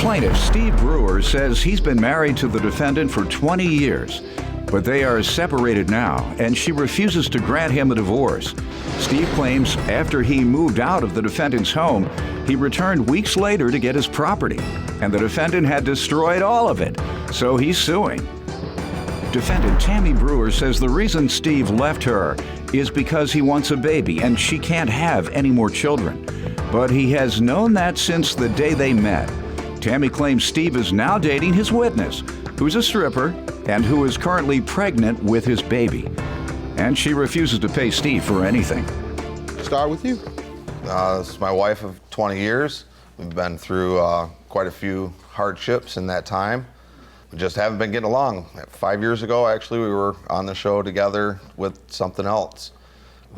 Plaintiff Steve Brewer says he's been married to the defendant for 20 years, but they are separated now, and she refuses to grant him a divorce. Steve claims after he moved out of the defendant's home, he returned weeks later to get his property, and the defendant had destroyed all of it, so he's suing. Defendant Tammy Brewer says the reason Steve left her is because he wants a baby and she can't have any more children. But he has known that since the day they met. Tammy claims Steve is now dating his witness, who's a stripper and who is currently pregnant with his baby. And she refuses to pay Steve for anything. Start with you. This is my wife of 20 years. We've been through quite a few hardships in that time. We just haven't been getting along. 5 years ago, actually, we were on the show together with something else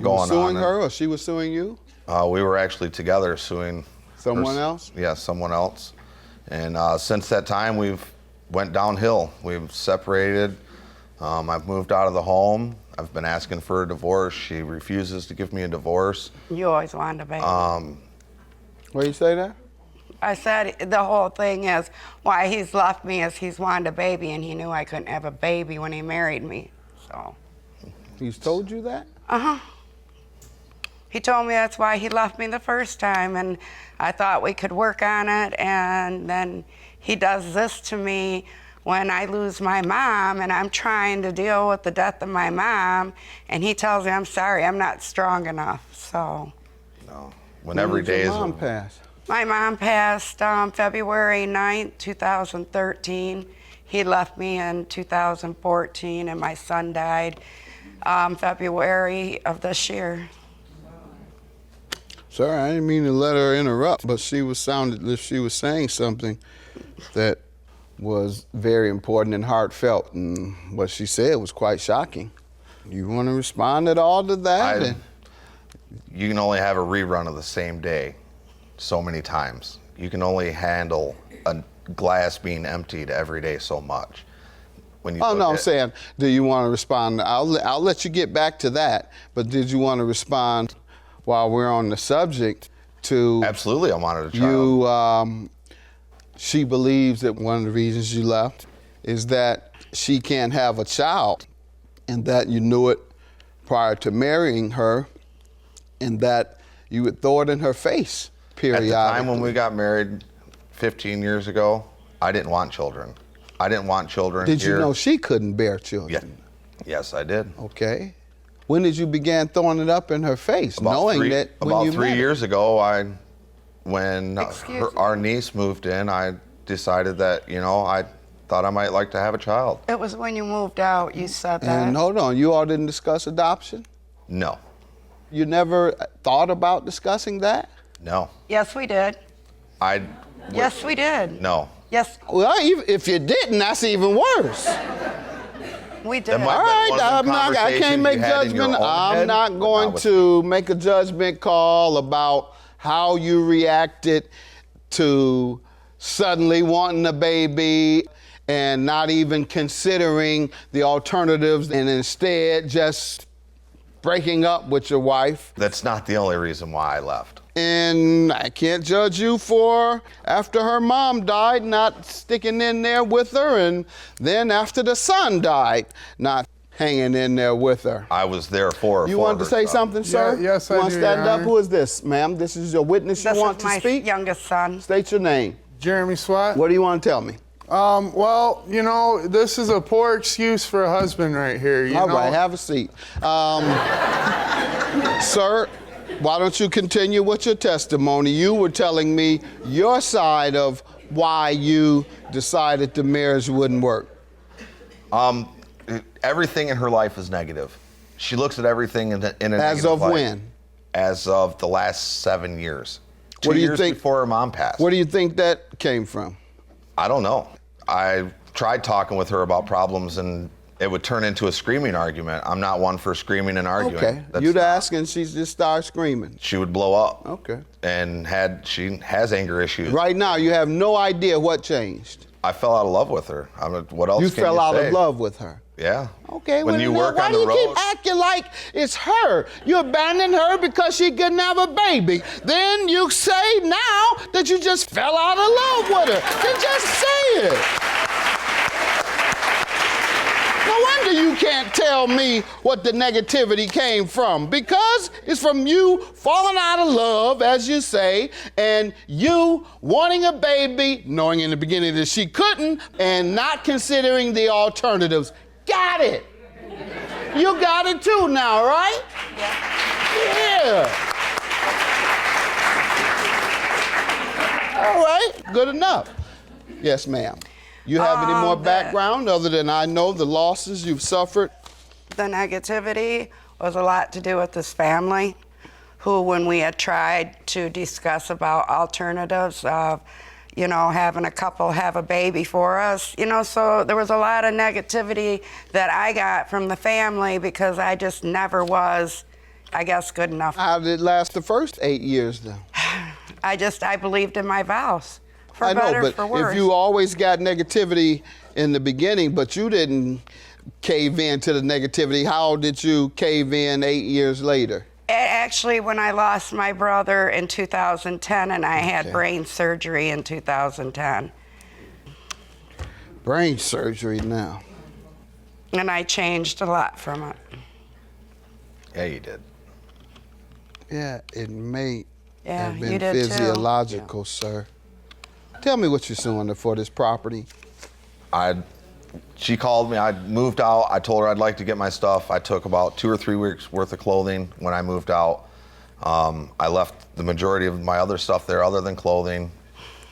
going on. Suing her, or she was suing you? We were actually together suing someone else? Yeah, someone else. And since that time, we've went downhill. We've separated. I've moved out of the home. I've been asking for a divorce. She refuses to give me a divorce. You always wanted a baby. What you say there? I said the whole thing is why he's left me is he's wanted a baby, and he knew I couldn't have a baby when he married me. So. He's told you that? Uh-huh. He told me that's why he left me the first time, and I thought we could work on it, and then he does this to me when I lose my mom, and I'm trying to deal with the death of my mom, and he tells me, I'm sorry, I'm not strong enough, so. No, when every day is... When did your mom pass? My mom passed February 9th, 2013. He left me in 2014, and my son died February of this year. Sorry, I didn't mean to let her interrupt, but she sounded as if she was saying something that was very important and heartfelt, and what she said was quite shocking. You want to respond at all to that? You can only have a rerun of the same day so many times. You can only handle a glass being emptied every day so much. When you I'm saying, do you want to respond? I'll let you get back to that, but did you want to respond while we're on the subject to... Absolutely, I wanted a child. She believes that one of the reasons you left is that she can't have a child, and that you knew it prior to marrying her, and that you would throw it in her face periodically. At the time when we got married 15 years ago, I didn't want children. I didn't want children Did you know she couldn't bear children? Yes, I did. Okay. When did you begin throwing it up in her face, knowing that when you met her? About 3 years ago, when our niece moved in, I decided that, I thought I might like to have a child. It was when you moved out, you said that. And hold on, you all didn't discuss adoption? No. You never thought about discussing that? No. Yes, we did. Yes, we did. No. Yes. Well, if you didn't, that's even worse. We did. All right, I can't make judgment. I'm not going to make a judgment call about how you reacted to suddenly wanting a baby and not even considering the alternatives, and instead just breaking up with your wife. That's not the only reason why I left. And I can't judge you for, after her mom died, not sticking in there with her, and then after the son died, not hanging in there with her. I was there for her. You wanted to say something, sir? Yeah, yes, I do. You want to stand up? Who is this, ma'am? This is your witness you want to speak? This is my youngest son. State your name. Jeremy Swat. What do you want to tell me? Well, this is a poor excuse for a husband right here. All right, have a seat. Sir, why don't you continue with your testimony? You were telling me your side of why you decided the marriage wouldn't work. Everything in her life is negative. She looks at everything in a negative light. As of when? As of the last 7 years. What do you 2 years think, before her mom passed. Where do you think that came from? I don't know. I tried talking with her about problems, and it would turn into a screaming argument. I'm not one for screaming and arguing. Okay. You'd ask and she just started screaming. She would blow up. Okay. And she has anger issues. Right now, you have no idea what changed. I fell out of love with her. What else You can fell out say? of love with her. Yeah. Okay, when well, you now, work why on do the you road. keep acting like it's her? You abandoned her because she couldn't have a baby. Then you say now that you just fell out of love with her. Then just say it. No wonder you can't tell me what the negativity came from, because it's from you falling out of love, as you say, and you wanting a baby, knowing in the beginning that she couldn't, and not considering the alternatives. Got it. You got it too now, right? Yeah. All right, good enough. Yes, ma'am. You have any more background other than I know the losses you've suffered? The negativity was a lot to do with this family, who, when we had tried to discuss about alternatives of, you know, having a couple have a baby for us, you know, so there was a lot of negativity that I got from the family because I just never was, I guess, good enough. How did it last the first 8 years then? I believed in my vows. For I know, better, but for worse. if you always got negativity in the beginning, but you didn't cave in to the negativity, how did you cave in 8 years later? Actually, when I lost my brother in 2010 and I had brain surgery in 2010. Brain surgery now. And I changed a lot from it. Yeah, you did. Yeah, it may have you been did too. physiological, sir. Tell me what you're suing her for, this property. She called me, I moved out, I told her I'd like to get my stuff. I took about 2 or 3 weeks worth of clothing when I moved out. I left the majority of my other stuff there other than clothing.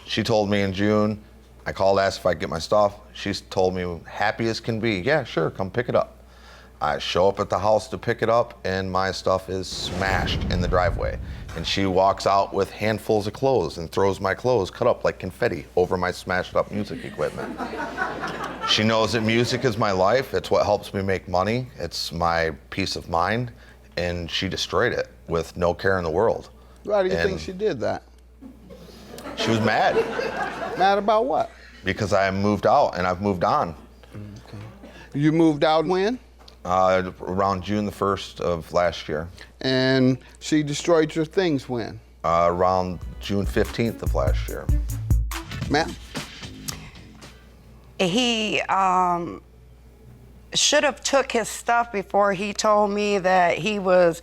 She told me in June, I called, asked if I could get my stuff. She told me, happy as can be, yeah, sure, come pick it up. I show up at the house to pick it up and my stuff is smashed in the driveway. And she walks out with handfuls of clothes and throws my clothes cut up like confetti over my smashed up music equipment. She knows that music is my life. It's what helps me make money. It's my peace of mind. And she destroyed it with no care in the world. Why do you think she did that? She was mad. Mad about what? Because I moved out and I've moved on. Okay. You moved out when? Around June the 1st of last year. And she destroyed your things when? Around June 15th of last year. Ma'am? He should have took his stuff before he told me that he was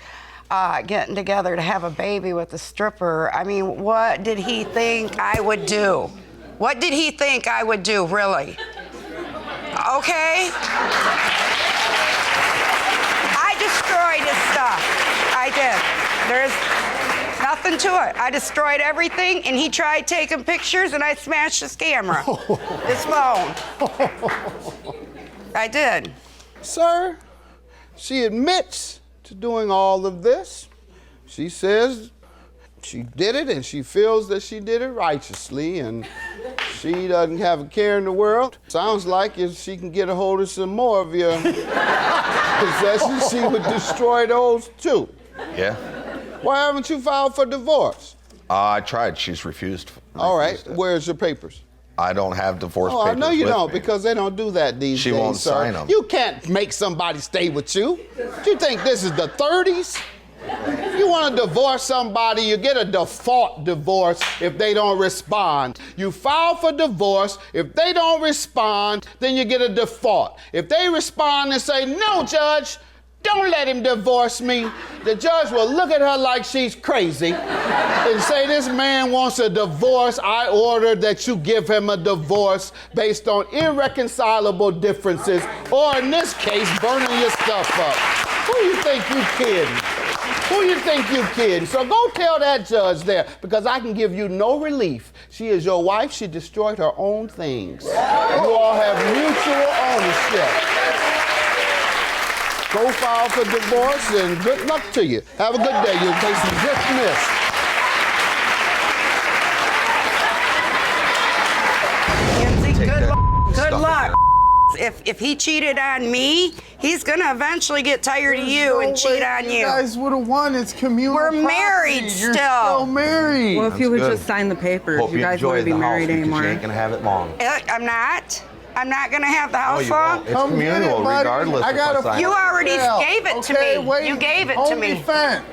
getting together to have a baby with a stripper. I mean, what did he think I would do? What did he think I would do, really? Okay? I destroyed his stuff. I did. There's nothing to it. I destroyed everything, and he tried taking pictures, and I smashed his camera. His phone. I did. Sir, she admits to doing all of this. She says she did it, and she feels that she did it righteously, and she doesn't have a care in the world. Sounds like if she can get a hold of some more of your possessions, she would destroy those too. Yeah. Why haven't you filed for divorce? I tried. She's refused. All right. it. Where's your papers? I don't have divorce Oh, papers. I know you with don't, me. because they don't do that these days, She won't sir. sign them. You can't make somebody stay with you. Do you think this is the 30s? You want to divorce somebody, you get a default divorce if they don't respond. You file for divorce. If they don't respond, then you get a default. If they respond and say, no, judge, don't let him divorce me, the judge will look at her like she's crazy and say, this man wants a divorce. I order that you give him a divorce based on irreconcilable differences, or in this case, burning your stuff up. Who you think you kidding? Who you think you kidding? So go tell that judge there, because I can give you no relief. She is your wife. She destroyed her own things. You all have mutual ownership. Go file for divorce, and good luck to you. Have a good day. Your case is dismissed. Good luck. If he cheated on me, he's gonna eventually get tired of you and cheat on you. You guys would have won. It's communal We're property. married You're still. married. Well, if you would good. just sign the papers, Hope you guys enjoy wouldn't be the married house, because anymore. You ain't gonna have it long. I'm not. I'm not gonna have the house you long. won't. It's communal, regardless I of got what a side. You already gave it to me. Wait, You gave it hold to me. Defense.